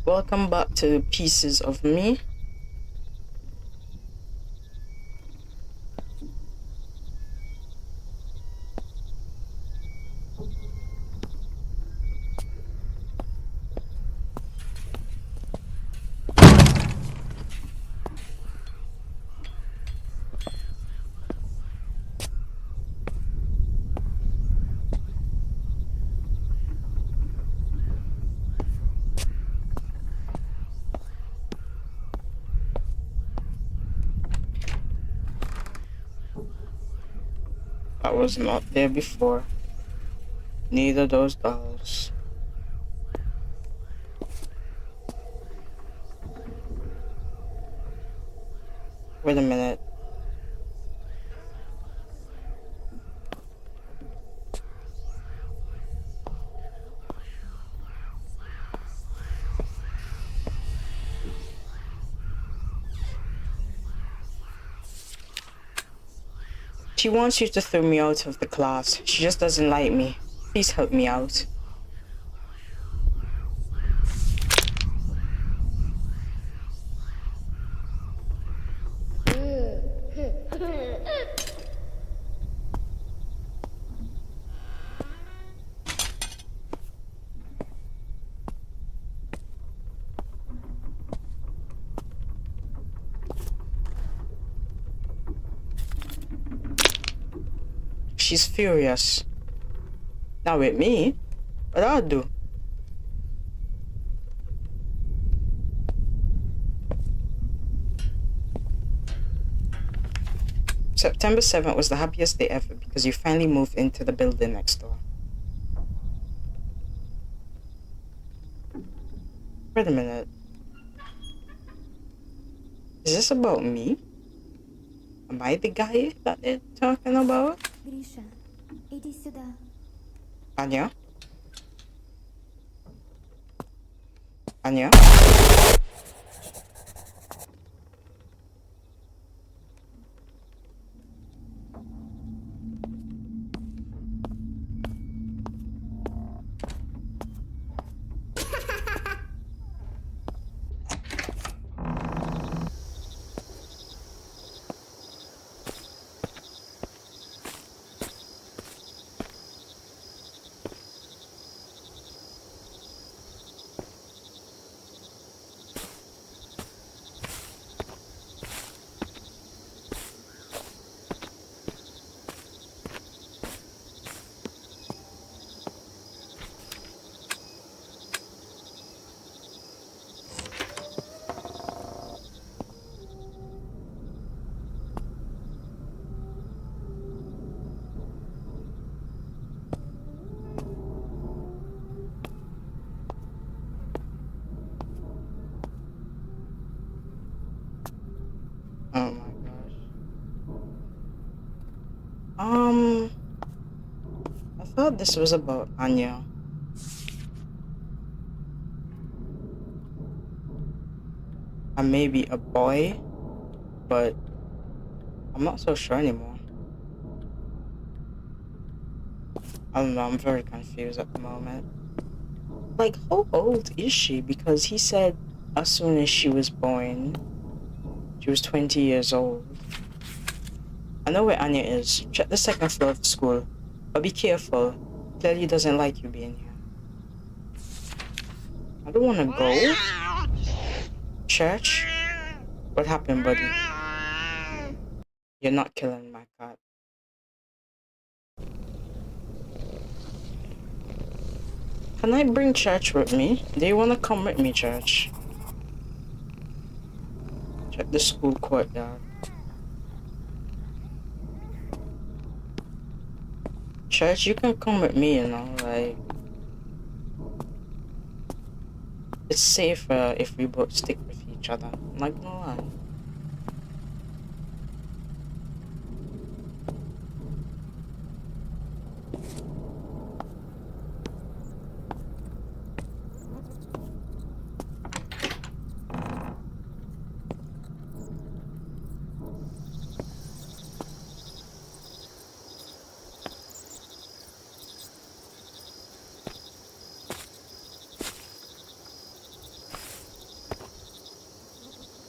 Welcome back to Pieces of Me. I was not there before. Neither those dolls. Wait a minute. She wants you to throw me out of the class. She just doesn't like me. Please help me out. She's furious. Not with me, but I'll do. September 7th was the happiest day ever because you finally moved into the building next door. Wait a minute. Is this about me? Am I the guy that they're talking about? Grisha, иди сюда. Anya? Anya? Oh my gosh. I thought this was about Anya. And maybe a boy, but I'm not so sure anymore. I don't know, I'm very confused at the moment. Like, how old is she? Because he said as soon as she was born, she was 20 years old. I know where Anya is. Check the second floor of the school. But be careful. Clearly doesn't like you being here. I don't want to go. Church? What happened, buddy? You're not killing my cat. Can I bring Church with me? Do you want to come with me, Church? Check the school courtyard. Church, you can come with me, you know, like... It's safer if we both stick with each other. I'm not gonna lie.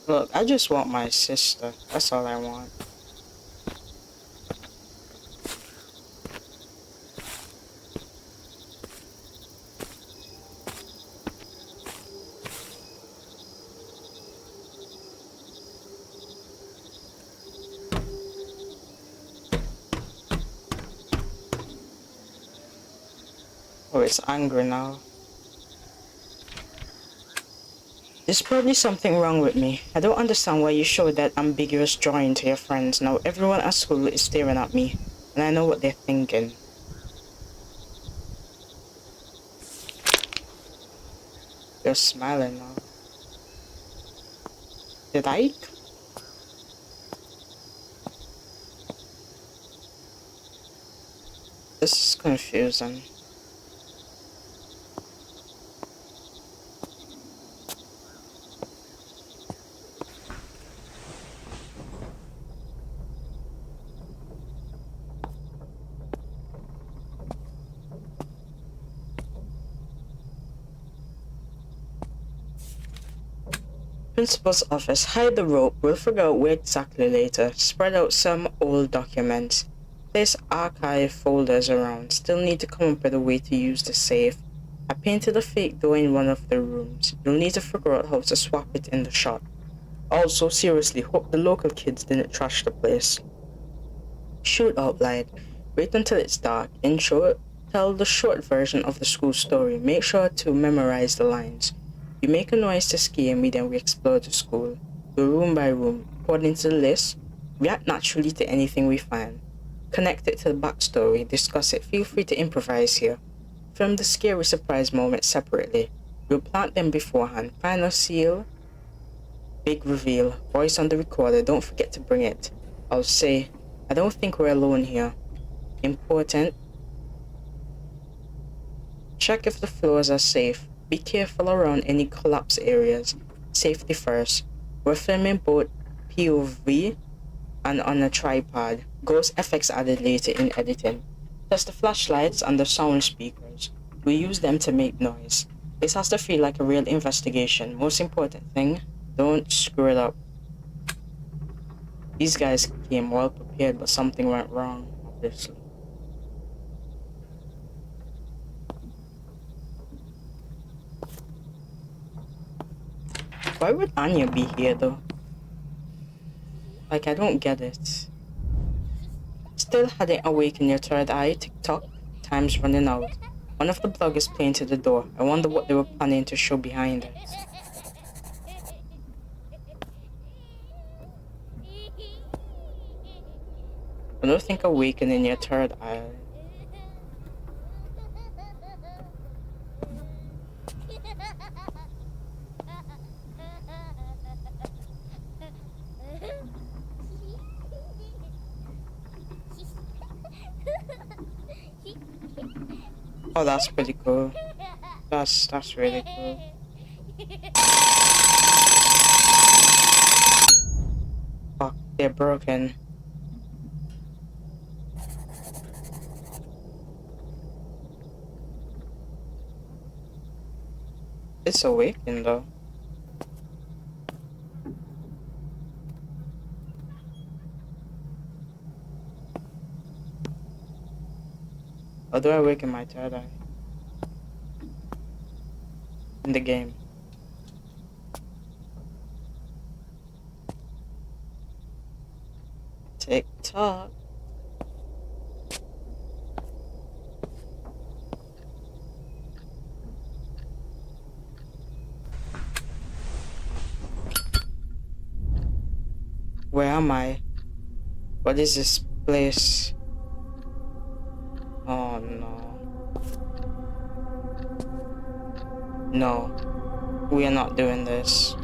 Look, I just want my sister. That's all I want. Oh, it's angry now. There's probably something wrong with me. I don't understand why you showed that ambiguous drawing to your friends. Now everyone at school is staring at me, and I know what they're thinking. They're smiling now. Did I? This is confusing. Principal's office. Hide the rope. We'll figure out where exactly later. Spread out some old documents. Place archive folders around. Still need to come up with a way to use the safe. I painted a fake door in one of the rooms. You'll need to figure out how to swap it in the shop. Also, seriously, hope the local kids didn't trash the place. Shoot out loud. Wait until it's dark. Intro. Tell the short version of the school story. Make sure to memorize the lines. You make a noise to scare me, then we explore the school. Go room by room. According to the list, react naturally to anything we find. Connect it to the backstory. Discuss it. Feel free to improvise here. Film the scary surprise moments separately. We'll plant them beforehand. Final seal. Big reveal. Voice on the recorder. Don't forget to bring it. I'll say, I don't think we're alone here. Important. Check if the floors are safe. Be careful around any collapse areas. Safety first. We're filming both POV and on a tripod. Ghost effects added later in editing. Test the flashlights and the sound speakers. We use them to make noise. This has to feel like a real investigation. Most important thing, don't screw it up. These guys came well prepared, but something went wrong, obviously. Why would Anya be here though? Like, I don't get it. Still hadn't awakened your third eye? Tick-tock. Time's running out. One of the bloggers playing to the door. I wonder what they were planning to show behind it. I don't think awakening your third eye. Oh, that's pretty cool. That's really cool. Fuck, they're broken. It's awakened though. How do I awaken my third eye? In the game. Tick-tock. Where am I? What is this place? Oh no. No. We are not doing this.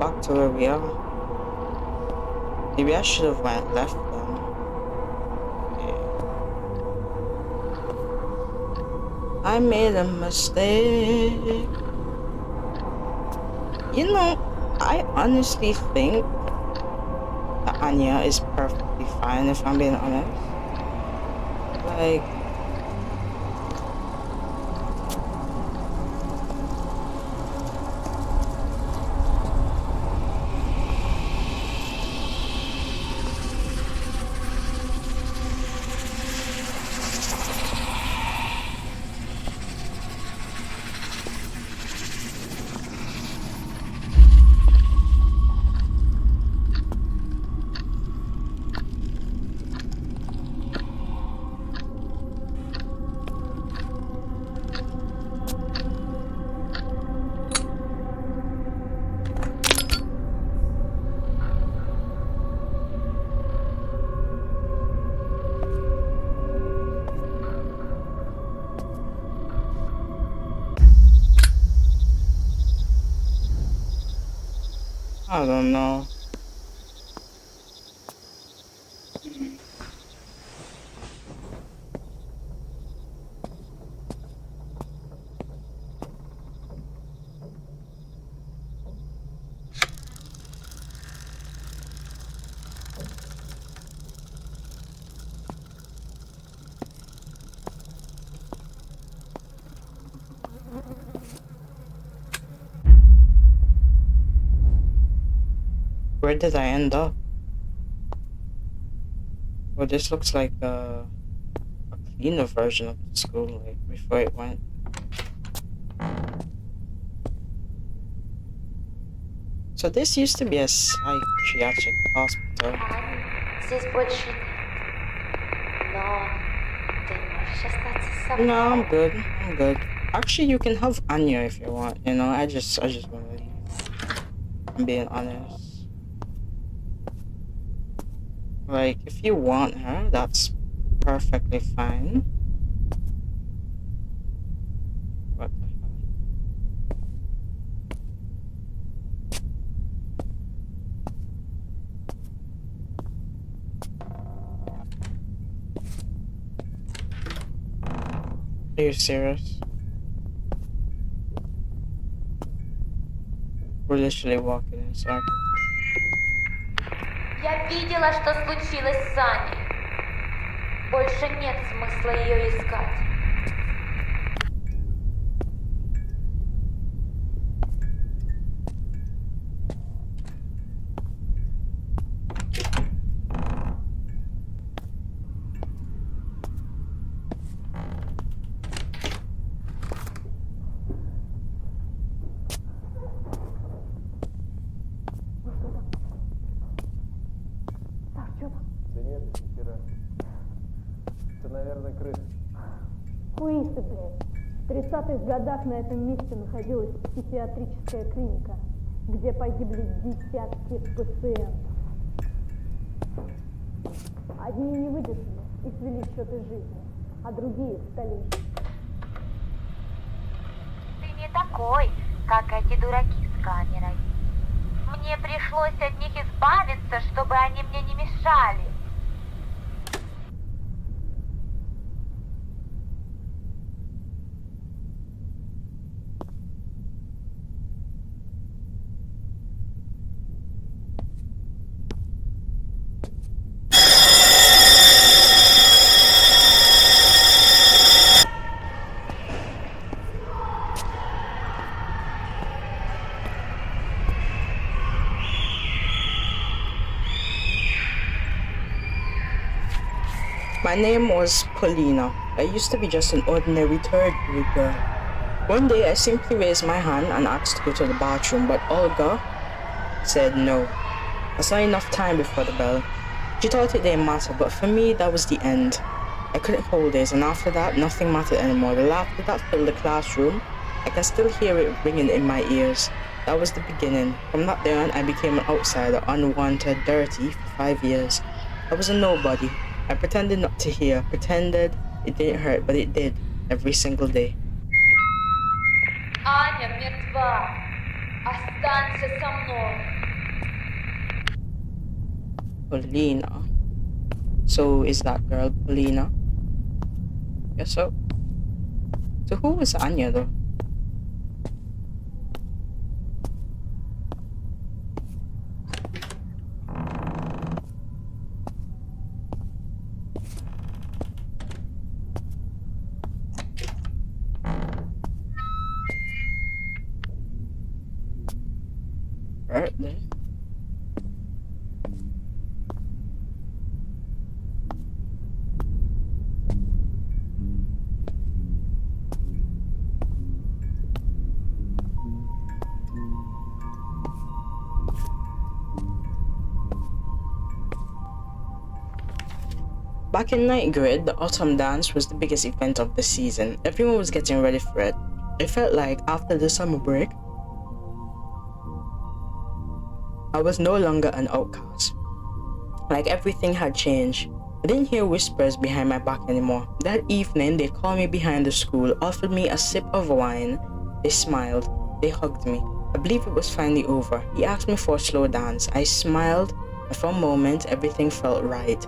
back to where we are. Maybe I should have went left then. Yeah. I made a mistake. You know, I honestly think that Anya is perfectly fine, if I'm being honest. Like, I don't know. Where did I end up? Well, this looks like a cleaner version of the school, like before it went. So this used to be a psychiatric hospital. Здесь больше нет. Но ты можешь остаться со мной. No, I'm good. I'm good. Actually, you can have Anya if you want. You know, I just want to leave. I'm being honest. Like, if you want her, that's perfectly fine. What the hell? Are you serious? We're literally walking in circles. Я видела, что случилось с Аней. Больше нет смысла ее искать. Да нет, ни хера. Это, наверное, крыса. Хуисы, блядь. В 30-х годах на этом месте находилась психиатрическая клиника, где погибли десятки пациентов. Одни не выдержали и свели счеты жизни, а другие стали жить. Ты не такой, как эти дураки с камерой. Мне пришлось от них избавиться, чтобы они мне не мешали. My name was Paulina. I used to be just an ordinary third grade girl. One day I simply raised my hand and asked to go to the bathroom, but Olga said no. I saw enough time before the bell. She thought it didn't matter, but for me that was the end. I couldn't hold it, and after that nothing mattered anymore. The laughter that filled the classroom, I can still hear it ringing in my ears. That was the beginning. From that day on I became an outsider, unwanted, dirty for 5 years. I was a nobody. I pretended not to hear, pretended it didn't hurt, but it did, every single day. Аня мертва. Останься со мной. Polina. So is that girl Polina? Guess so. So who was Anya though? Right there. Back in ninth grade, the autumn dance was the biggest event of the season. Everyone was getting ready for it. It felt like after the summer break, I was no longer an outcast. Like everything had changed. I didn't hear whispers behind my back anymore. That evening, they called me behind the school, offered me a sip of wine. They smiled. They hugged me. I believe it was finally over. He asked me for a slow dance. I smiled, and for a moment, everything felt right.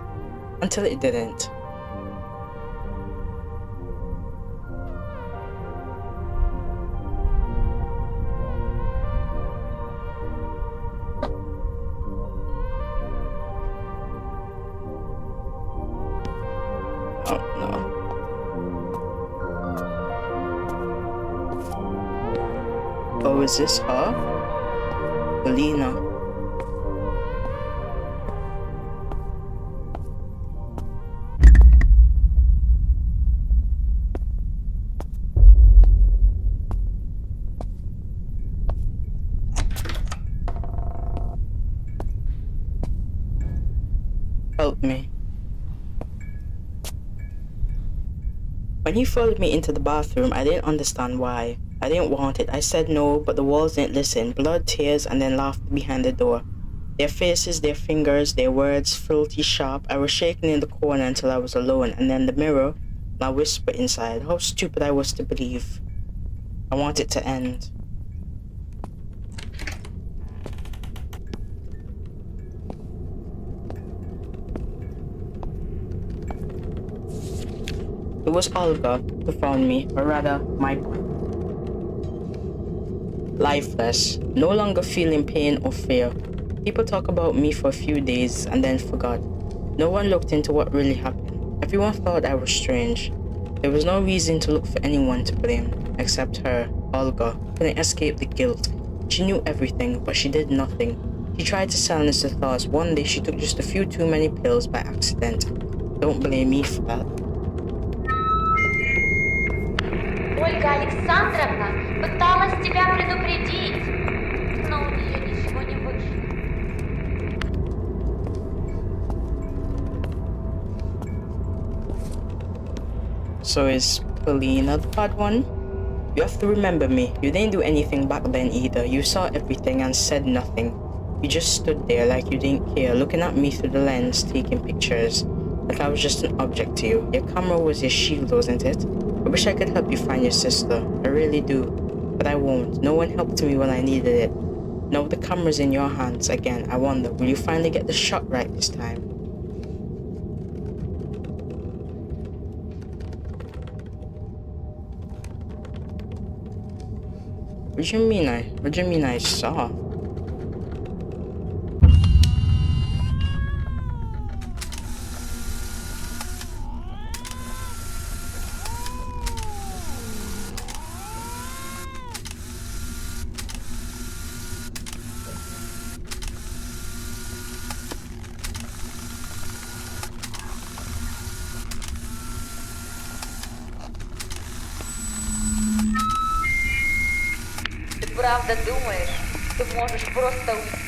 Until it didn't. Oh no. Oh, is this her? Polina. Help me. When he followed me into the bathroom, I didn't understand why. I didn't want it. I said no, but the walls didn't listen. Blood, tears, and then laughter behind the door. Their faces, their fingers, their words, filthy sharp. I was shaking in the corner until I was alone, and then the mirror, and I whispered inside, how stupid I was to believe. I want it to end. It was Olga who found me, or rather, my body. Lifeless, no longer feeling pain or fear. People talk about me for a few days and then forgot. No one looked into what really happened. Everyone thought I was strange. There was no reason to look for anyone to blame, except her, Olga, couldn't escape the guilt. She knew everything, but she did nothing. She tried to silence the thoughts. One day she took just a few too many pills by accident. Don't blame me for that. Ольга Александровна пыталась тебя предупредить, но у нее ничего не вышло. So is Polina the bad one? You have to remember me. You didn't do anything back then either. You saw everything and said nothing. You just stood there like you didn't care, looking at me through the lens, taking pictures. Like I was just an object to you. Your camera was your shield, wasn't it? I wish I could help you find your sister. I really do. But I won't. No one helped me when I needed it. Now the camera's in your hands again. I wonder, will you finally get the shot right this time? What do you mean I saw? Ты правда думаешь, что можешь просто уйти?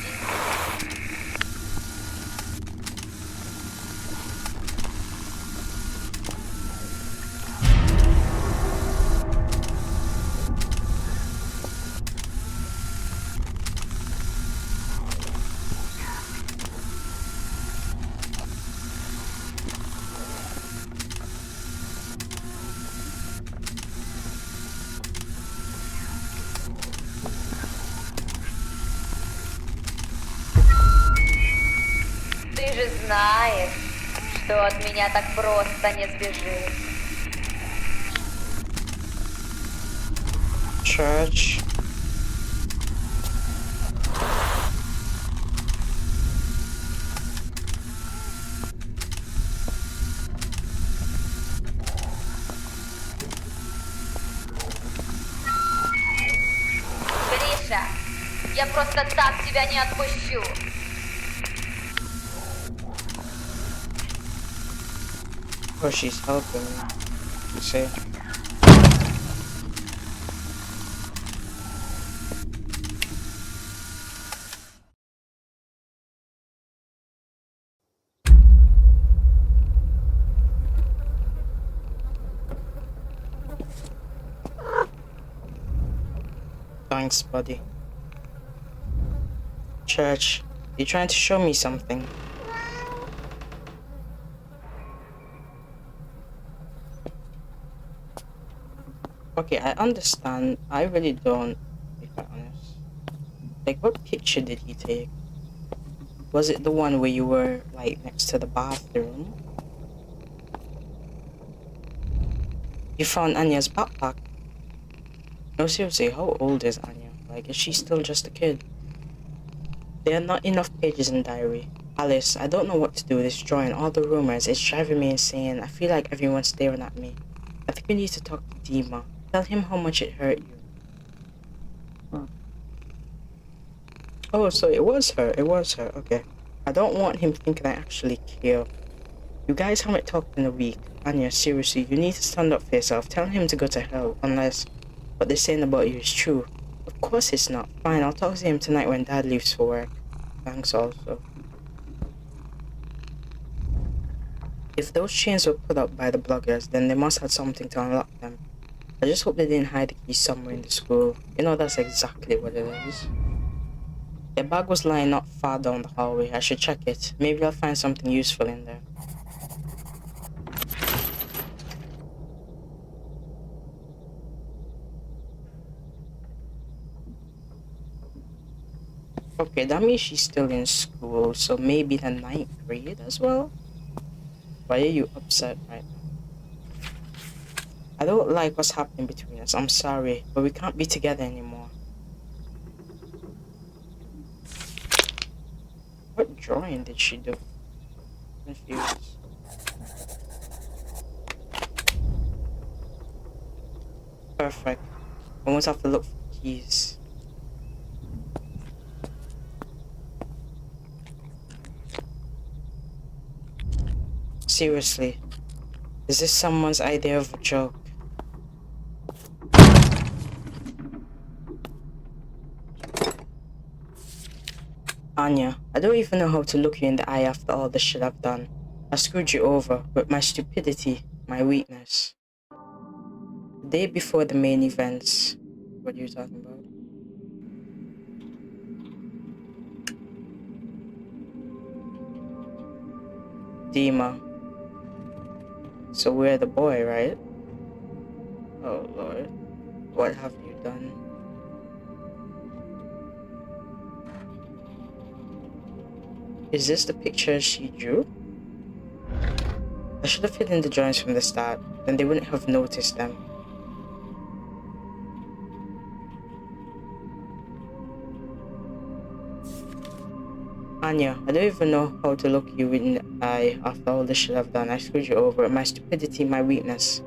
же знаешь, что от меня так просто не сбежишь. Church. Гриша, я просто так тебя не отпущу. Oh, she's helping me. You see? Thanks, buddy. Church, you trying to show me something? Okay, I understand. I really don't, to be quite honest. Like, what picture did he take? Was it the one where you were, like, next to the bathroom? You found Anya's backpack? No, seriously, how old is Anya? Like, is she still just a kid? There are not enough pages in diary. Alice, I don't know what to do with this drawing. All the rumors, it's driving me insane. I feel like everyone's staring at me. I think we need to talk to Dima. Tell him how much it hurt you. Oh, so it was her. It was her. Okay. I don't want him thinking I actually care. You guys haven't talked in a week. Anya, seriously, you need to stand up for yourself. Tell him to go to hell, unless what they're saying about you is true. Of course it's not. Fine, I'll talk to him tonight when Dad leaves for work. Thanks also. If those chains were put up by the bloggers, then they must have something to unlock them. I just hope they didn't hide the key somewhere in the school. You know, that's exactly what it is. Their bag was lying not far down the hallway. I should check it. Maybe I'll find something useful in there. Okay, that means she's still in school, so maybe the 9th grade as well? Why are you upset right now? I don't like what's happening between us. I'm sorry, but we can't be together anymore. What drawing did she do? Confused. Perfect. I won't have to look for keys. Seriously, is this someone's idea of a joke? Anya, I don't even know how to look you in the eye after all the shit I've done. I screwed you over with my stupidity, my weakness. The day before the main events. What are you talking about? Dima. So we're the boy, right? Oh Lord. What have you done? Is this the picture she drew? I should have hidden the drawings from the start, then they wouldn't have noticed them. Anya, I don't even know how to look you in the eye after all the shit I've done. I screwed you over. My stupidity, my weakness.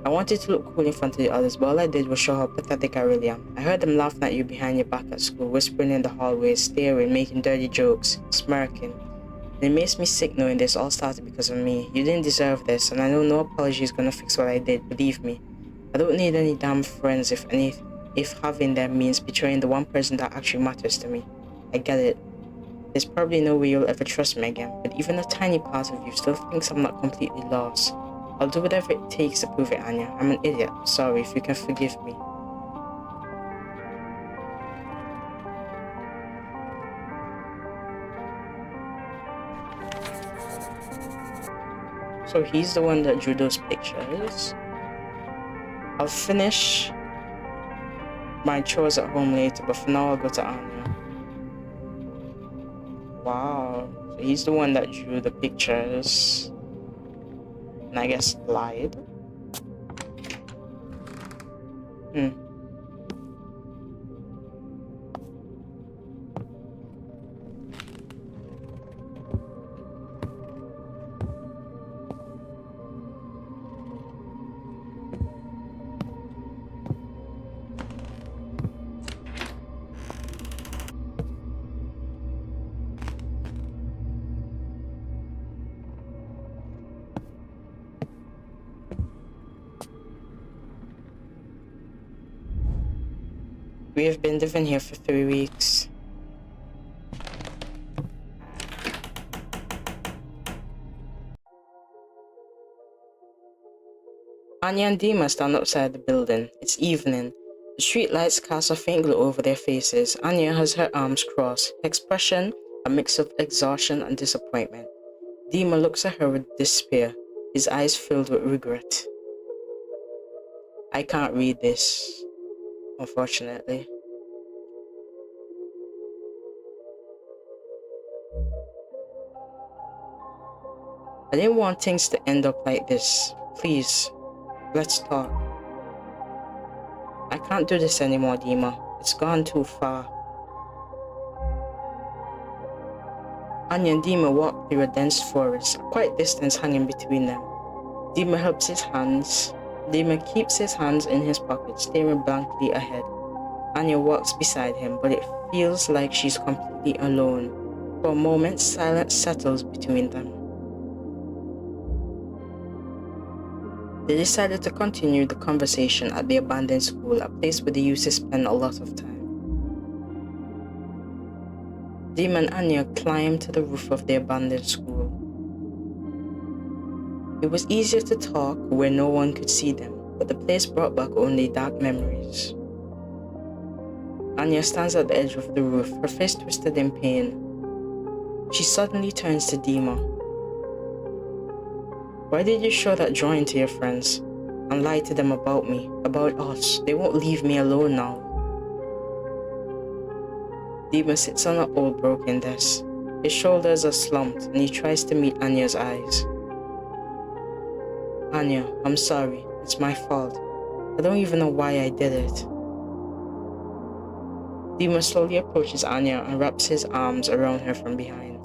I wanted to look cool in front of the others, but all I did was show how pathetic I really am. I heard them laughing at you behind your back at school, whispering in the hallways, staring, making dirty jokes, smirking. And it makes me sick knowing this all started because of me. You didn't deserve this, and I know no apology is gonna fix what I did, believe me. I don't need any damn friends if having them means betraying the one person that actually matters to me. I get it. There's probably no way you'll ever trust me again, but even a tiny part of you still thinks I'm not completely lost. I'll do whatever it takes to prove it, Anya. I'm an idiot. Sorry, if you can forgive me. So he's the one that drew those pictures. I'll finish my chores at home later, but for now I'll go to Anya. Wow. So he's the one that drew the pictures. And I guess lied. Hmm. We have been living here for 3 weeks. Anya and Dima stand outside the building. It's evening. The street lights cast a faint glow over their faces. Anya has her arms crossed, expression a mix of exhaustion and disappointment. Dima looks at her with despair, his eyes filled with regret. I can't read this, unfortunately. I didn't want things to end up like this. Please, let's talk. I can't do this anymore, Dima. It's gone too far. Anya and Dima walk through a dense forest, quite a distance hanging between them. Dima keeps his hands in his pockets, staring blankly ahead. Anya walks beside him, but it feels like she's completely alone. For a moment, silence settles between them. They decided to continue the conversation at the abandoned school, a place where they used to spend a lot of time. Dima and Anya climbed to the roof of the abandoned school. It was easier to talk where no one could see them, but the place brought back only dark memories. Anya stands at the edge of the roof, her face twisted in pain. She suddenly turns to Dima. Why did you show that drawing to your friends and lie to them about me, about us? They won't leave me alone now. Dima sits on an old broken desk. His shoulders are slumped and he tries to meet Anya's eyes. Anya, I'm sorry. It's my fault. I don't even know why I did it. Dima slowly approaches Anya and wraps his arms around her from behind.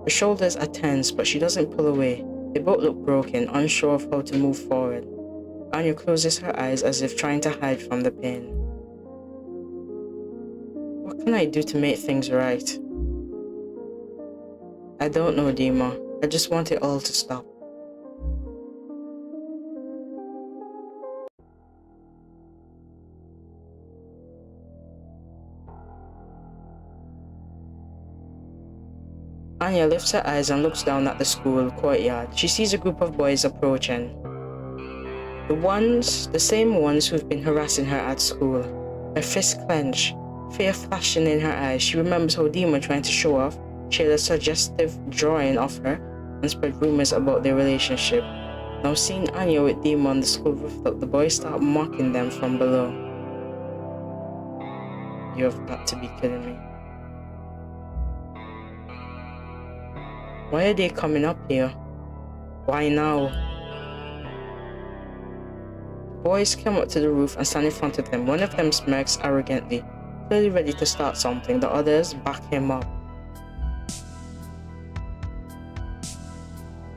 Her shoulders are tense, but she doesn't pull away. They both look broken, unsure of how to move forward. Anya closes her eyes as if trying to hide from the pain. What can I do to make things right? I don't know, Dima. I just want it all to stop. Anya lifts her eyes and looks down at the school courtyard. She sees a group of boys approaching. The same ones who've been harassing her at school. Her fists clench, fear flashing in her eyes. She remembers how Dima, trying to show off, shared a suggestive drawing of her and spread rumors about their relationship. Now seeing Anya with Dima on the school rooftop, the boys start mocking them from below. You have got to be kidding me. Why are they coming up here? Why now? The boys come up to the roof and stand in front of them. One of them smirks arrogantly, clearly ready to start something. The others back him up.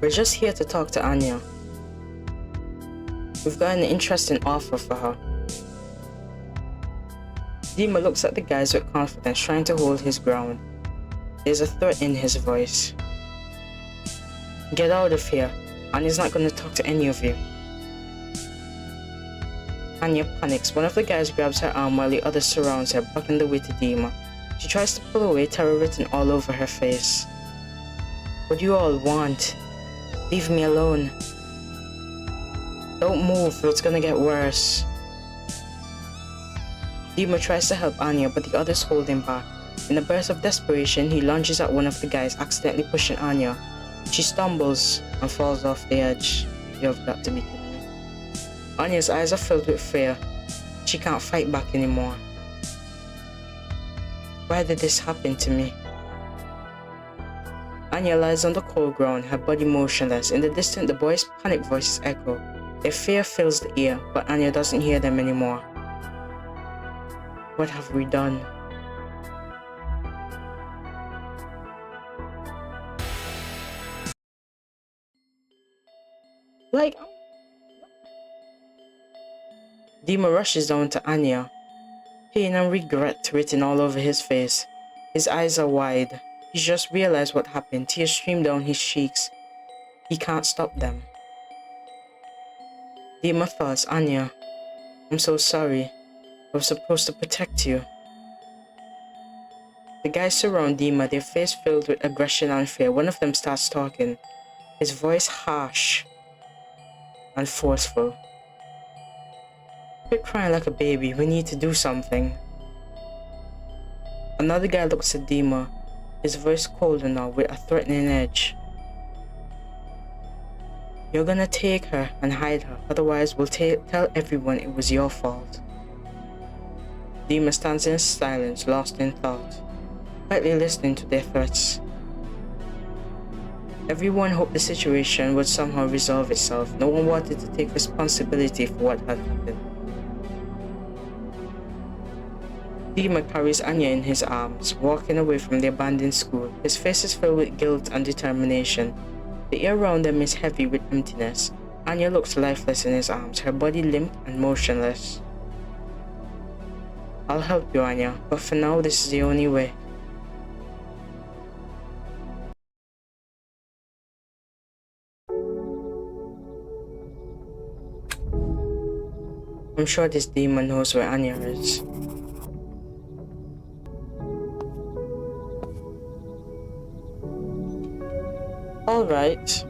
We're just here to talk to Anya. We've got an interesting offer for her. Dima looks at the guys with confidence, trying to hold his ground. There's a threat in his voice. Get out of here. Anya's not going to talk to any of you. Anya panics. One of the guys grabs her arm while the other surrounds her, blocking the way to Dima. She tries to pull away, terror written all over her face. What do you all want? Leave me alone. Don't move or it's gonna get worse. Dima tries to help Anya, but the others hold him back. In a burst of desperation, he lunges at one of the guys, accidentally pushing Anya. She stumbles and falls off the edge. You have got to be kidding me. Anya's eyes are filled with fear. She can't fight back anymore. Why did this happen to me? Anya lies on the cold ground, her body motionless. In the distance, the boys' panicked voices echo. Their fear fills the ear, but Anya doesn't hear them anymore. What have we done? Dima rushes down to Anya, pain and regret written all over his face. His eyes are wide. He just realized what happened. Tears stream down his cheeks. He can't stop them. Dima thoughts, Anya, I'm so sorry. I was supposed to protect you. The guys surround Dima, their face filled with aggression and fear. One of them starts talking, his voice harsh and forceful. Quit crying like a baby, we need to do something. Another guy looks at Dima, his voice colder now with a threatening edge. You're gonna take her and hide her, otherwise we'll tell everyone it was your fault. Dima stands in silence, lost in thought, quietly listening to their threats. Everyone hoped the situation would somehow resolve itself. No one wanted to take responsibility for what had happened. Dima carries Anya in his arms, walking away from the abandoned school. His face is filled with guilt and determination. The air around them is heavy with emptiness. Anya looks lifeless in his arms, her body limp and motionless. I'll help you, Anya, but for now this is the only way. I'm sure this demon knows where Anya is. Alright.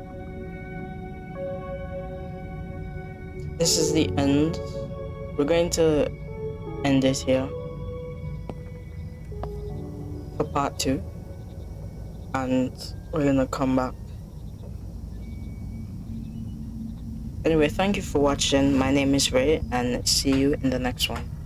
This is the end. We're going to end it here for part 2. And we're gonna come back. Anyway, thank you for watching. My name is Ray, and see you in the next one.